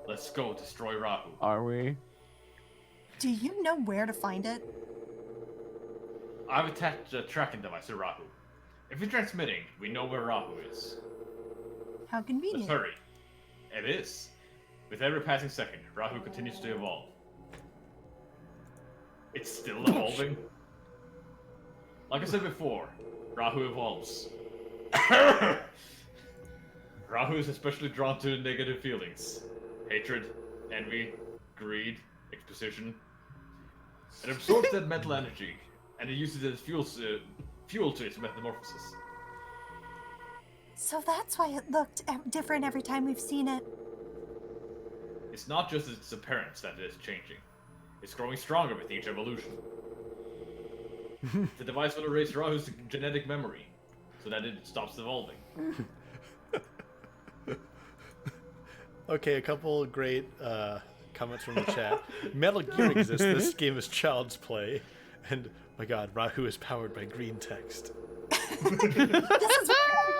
Let's go destroy Rahu. Are we? Do you know where to find it? I've attached a tracking device to Rahu. If it's transmitting, we know where Rahu is. How Let's convenient. hurry. It is. With every passing second, Rahu continues to evolve. It's still evolving. Like I said before, Rahu evolves. Rahu is especially drawn to negative feelings. Hatred, envy, greed, exposition. It absorbs that mental energy, and it uses it as fuel to its metamorphosis. So that's why it looked different every time we've seen it. It's not just its appearance that is changing. It's growing stronger with each evolution. The device will erase Rahu's genetic memory, so that it stops evolving. Okay, a couple great comments from the chat. Metal Gear exists. This game is child's play. And, my god, Rahu is powered by green text. This is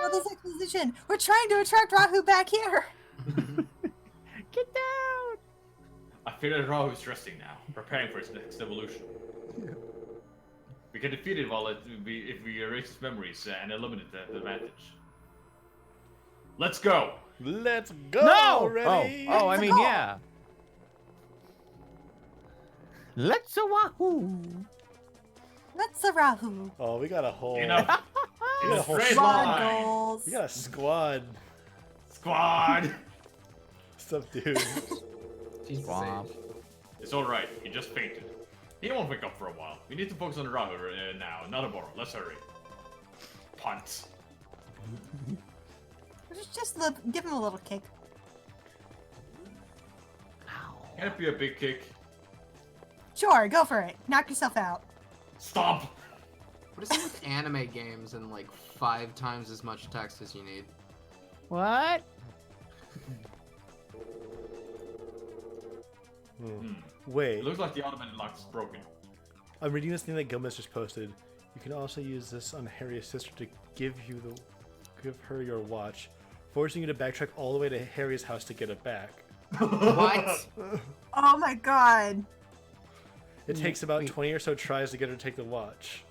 all this exposition. We're trying to attract Rahu back here. Get down! I fear that Rahu is resting now, preparing for its next evolution. We can defeat it if we erase its memories and eliminate that advantage. Let's go! Let's go No! already! Oh, I Let's mean, go. yeah. Let's a wahoo! Let's a Rahu. Oh, we got a whole... You know, we got a whole straight Squad line. goals. We got a squad. Squad! What's up, dude? Jesus Swamp. H. It's alright, he just fainted. He won't wake up for a while. We need to focus on Rahu now, not a Boro. Let's hurry. Punt. Just give him a little kick. Can it be a big kick? Sure, go for it. Knock yourself out. Stop! What is it with anime games and like 5 times as much text as you need? What? Wait, It looks like the automated lock is broken. I'm reading this thing that Gomez just posted. You can also use this on Harry's sister to give her your watch, forcing you to backtrack all the way to Harry's house to get it back. What? Oh my god. It takes about 20 or so tries to get her to take the watch.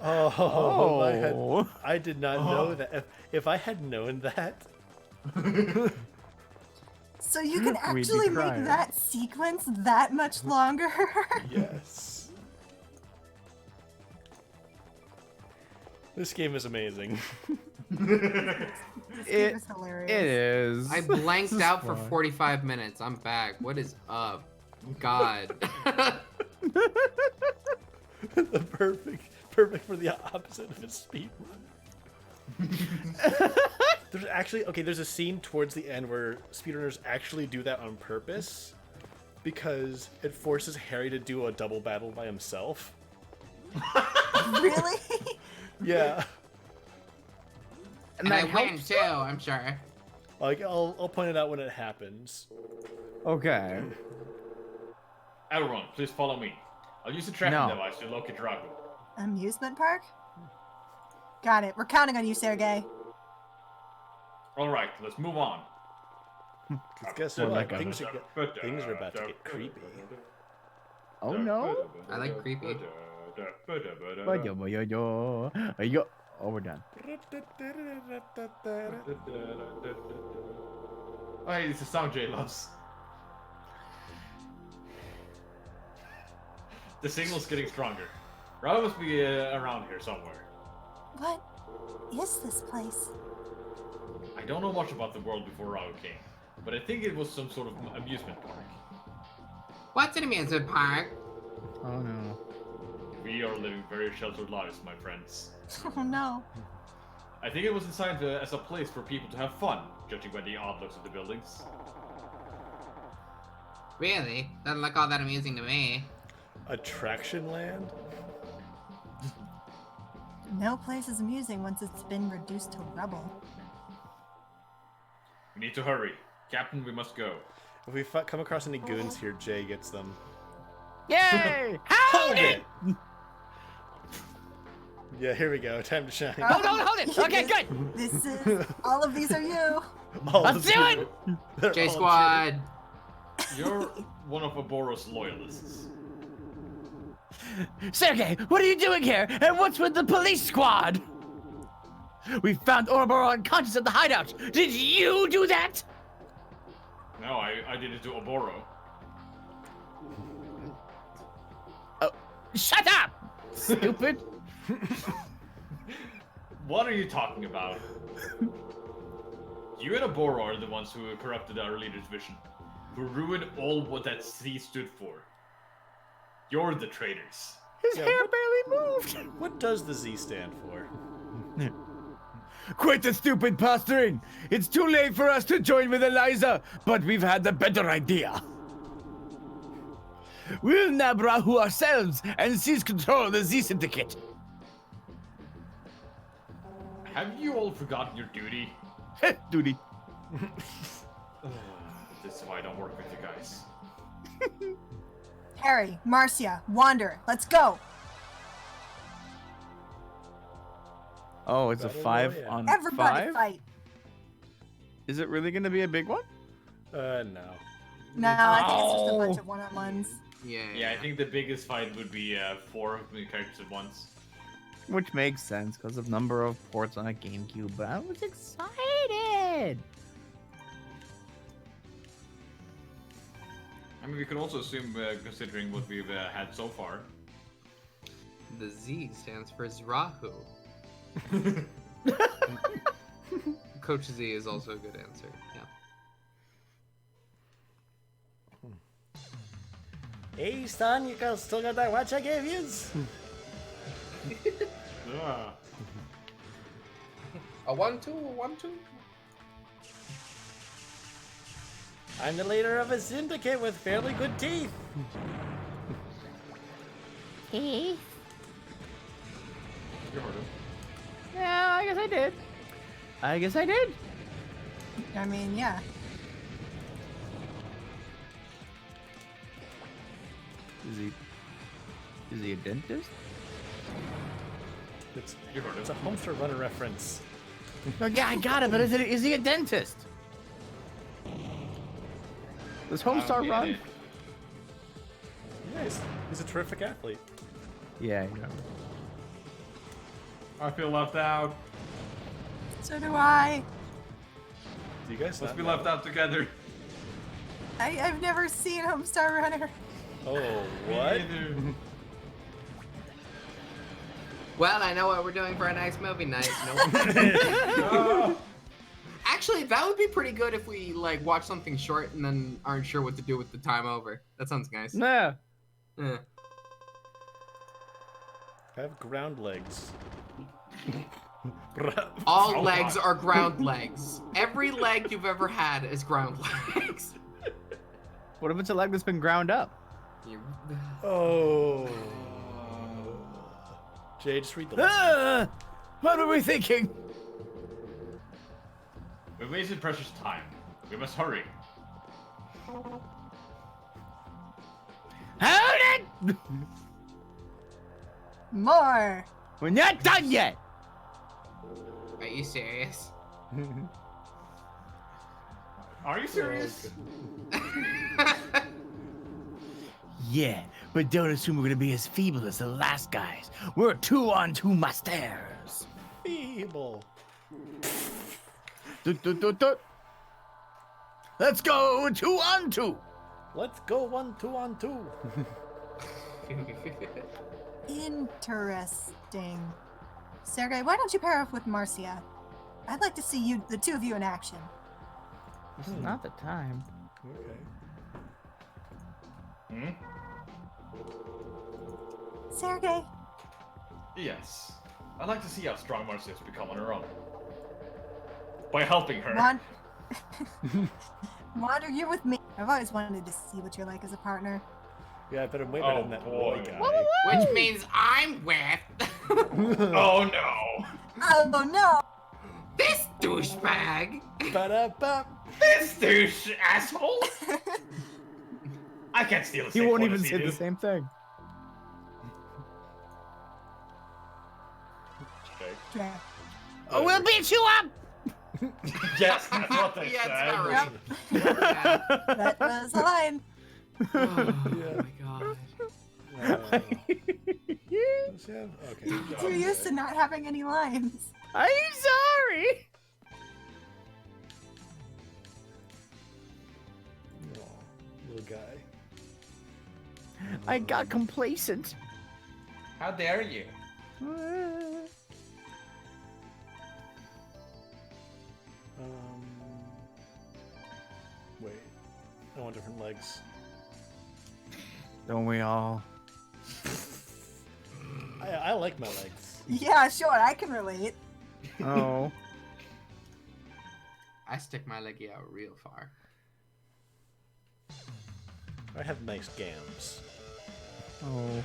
Oh. I did not know that. If I had known that, So you can We'd be actually make crying. that sequence that much longer? yes. This game is amazing. This It- game is hilarious. It is. I blanked This is out for fun. 45 minutes. I'm back. What is up? God. The perfect for the opposite of his speed run. There's actually there's a scene towards the end where speedrunners actually do that on purpose because it forces Harry to do a double battle by himself. Really? Yeah. And I that win helps. too, I'm sure. Like I'll point it out when it happens. Okay. Everyone, please follow me. I'll use the tracking No. device to locate Rahu. Amusement park? Got it. We're counting on you, Sergey. Alright, let's move on. 'Cause guess Or what? like a- Things are about to get creepy. Oh no. I like creepy. Yo. Oh, we're done. Oh, hey, it's the sound Jay loves. The signal's getting stronger. Rahu must be around here somewhere. What is this place? I I don't know much about the world before Rahu came, but I think it was some sort of amusement park. What's an amusement park? Oh no. We are living very sheltered lives, my friends. Oh no. I think it was designed as a place for people to have fun, judging by the odd looks of the buildings. Really? Doesn't look all that amusing to me. Attraction land? No place is amusing once it's been reduced to rubble. We need to hurry. Captain, we must go. If we come across any goons here, Jay gets them. Yay! Hold it! Yeah, here we go. Time to shine. Hold it! Okay, good! This is all of these are you. Let's do it! They're J all Squad. You're one of Oboro's loyalists. Sergey, what are you doing here? And what's with the police squad? We found Ouroboros unconscious at the hideout. Did you do that? No, I did it to Oboro. Oh, shut up! Stupid. What are you talking about? You and Oboro are the ones who corrupted our leader's vision, who ruined all what that C stood for. You're the traitors. His hair barely moved. What does the Z stand for? Quit the stupid posturing. It's too late for us to join with Eliza, but we've had the better idea. We'll nab Rahu ourselves and seize control of the Z Syndicate. Have you all forgotten your duty? Duty. This is why I don't work with you guys. Harry, Marcia, Wander, let's go. Oh, it's a Battle 5 Royale. on Everybody 5? fight. Is it really going to be a big one? No. No, I think it's just a bunch of one-on-ones. Yeah, I think the biggest fight would be 4 characters at once. Which makes sense because of number of ports on a GameCube, but I was excited. I mean, we can also assume, considering what we've had so far. The Z stands for Zrahu. Coach Z is also a good answer. Yeah. Hey, son, you still got that watch I gave you? Yeah. A 1-2, a 1-2. I'm the leader of a syndicate with fairly good teeth. Teeth? You heard him. Yeah, I guess I did. I mean, yeah. Is he a dentist? You heard It's a him. Homestar Runner reference. Oh, yeah, I got it, but is he a dentist? Does Homestar Yeah, run? Nice. He's a terrific athlete. Yeah, I know. I feel left out. So do I. Do you guys Let's not be know? left out together. I've never seen Homestar Runner. Oh, what? Well, I know what we're doing for a nice movie night. Nope. No. Actually, that would be pretty good if we like watch something short and then aren't sure what to do with the time over. That sounds nice. Yeah. Yeah. I have ground legs. All Oh, legs God. are ground legs. Every leg you've ever had is ground legs. What if it's a leg that's been ground up? You- Oh. Jay, just read the list. What were we thinking? We wasted precious time. We must hurry. Hold it! More. We're not done yet. Are you serious? Are you serious? Yeah, but don't assume we're gonna be as feeble as the last guys. We're 2-on-2 masters. Feeble. Let's go 2-on-2. Let's go 1-2-on-2. Interesting. Sergey, why don't you pair up with Marcia? I'd like to see the two of you in action. This is not the time. Okay. Hmm? Sergey, Yes. I'd like to see how strong Marcia has become on her own. By helping her. Wander, you're with me. I've always wanted to see what you're like as a partner. Yeah, but I'm way better Oh, than that boy. boy guy. Which means I'm with Oh no! Oh no! this douchebag. Ba-da-ba. This douche asshole! I can't steal the He same won't one even as say you the do. same thing. Okay. Dre. Oh, we'll beat you up! Yes, that's what they Yeah, said. it's Yep, Yeah. that was the line. Oh my god. Yeah, okay. You're used to not having any lines. I'm sorry! Aw, little guy. I got complacent. How dare you? Wait. I want different legs. Don't we all? I like my legs. Yeah, sure, I can relate. Oh. I stick my leggy out real far. I have nice gams. Oh.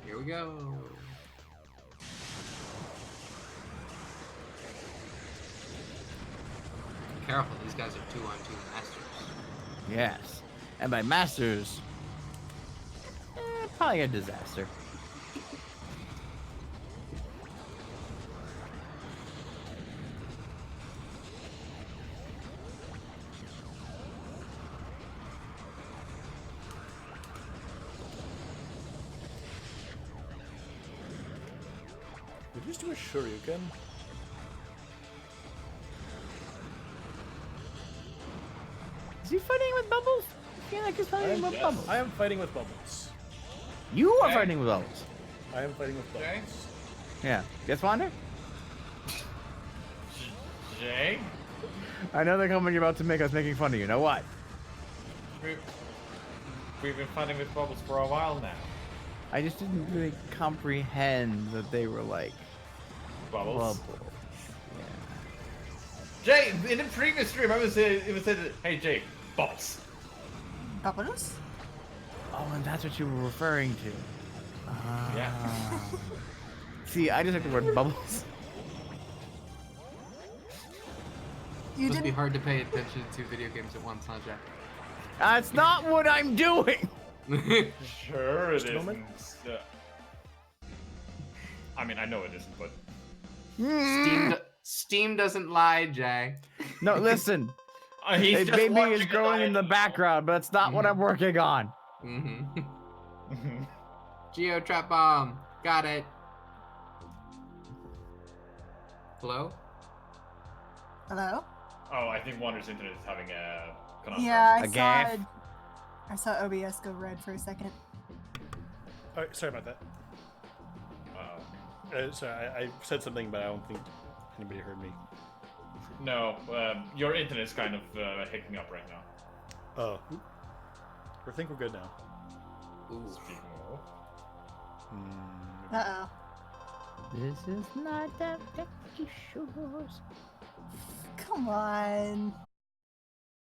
Here we go. Careful, these guys are 2-on-2 masters. Yes. And by masters, probably a disaster. Did you just do a shuriken? Is he fighting with Bubbles? I feel like he's fighting with Bubbles. I am fighting with bubbles. You are Okay. fighting with Bubbles. I am fighting with bubbles. Okay. Yeah. Guess Wander? Jay? I know the comment you're about to make us making fun of you. Now what? We've been fighting with Bubbles for a while now. I just didn't really comprehend that they were like Bubbles. Bubbles. Jay, in the previous stream, it was said, hey Jay, Bubbles. Bubbles? Oh, and that's what you were referring to. Yeah. See, I just like the word bubbles. You Must be didn't. hard to pay attention to video games at once, huh, Jack? That's not what I'm doing. Sure it Just a isn't. moment. I mean, I know it isn't, but... Steam doesn't lie, Jay. No, listen. He's A just baby watching is it growing in the die. background, but that's not what I'm working on. Mm-hmm. Geo trap bomb. Got it. Hello? Hello? Oh, I think Wander's internet is having a conundrum. Yeah, A gaff. I saw OBS go red for a second. Alright, sorry about that. Sorry, I said something, but I don't think anybody heard me. No, your internet is kind of hicking up right now. Oh. I think we're good now. Ooh. Speaking of... Uh-oh. This is not that shores. Come on.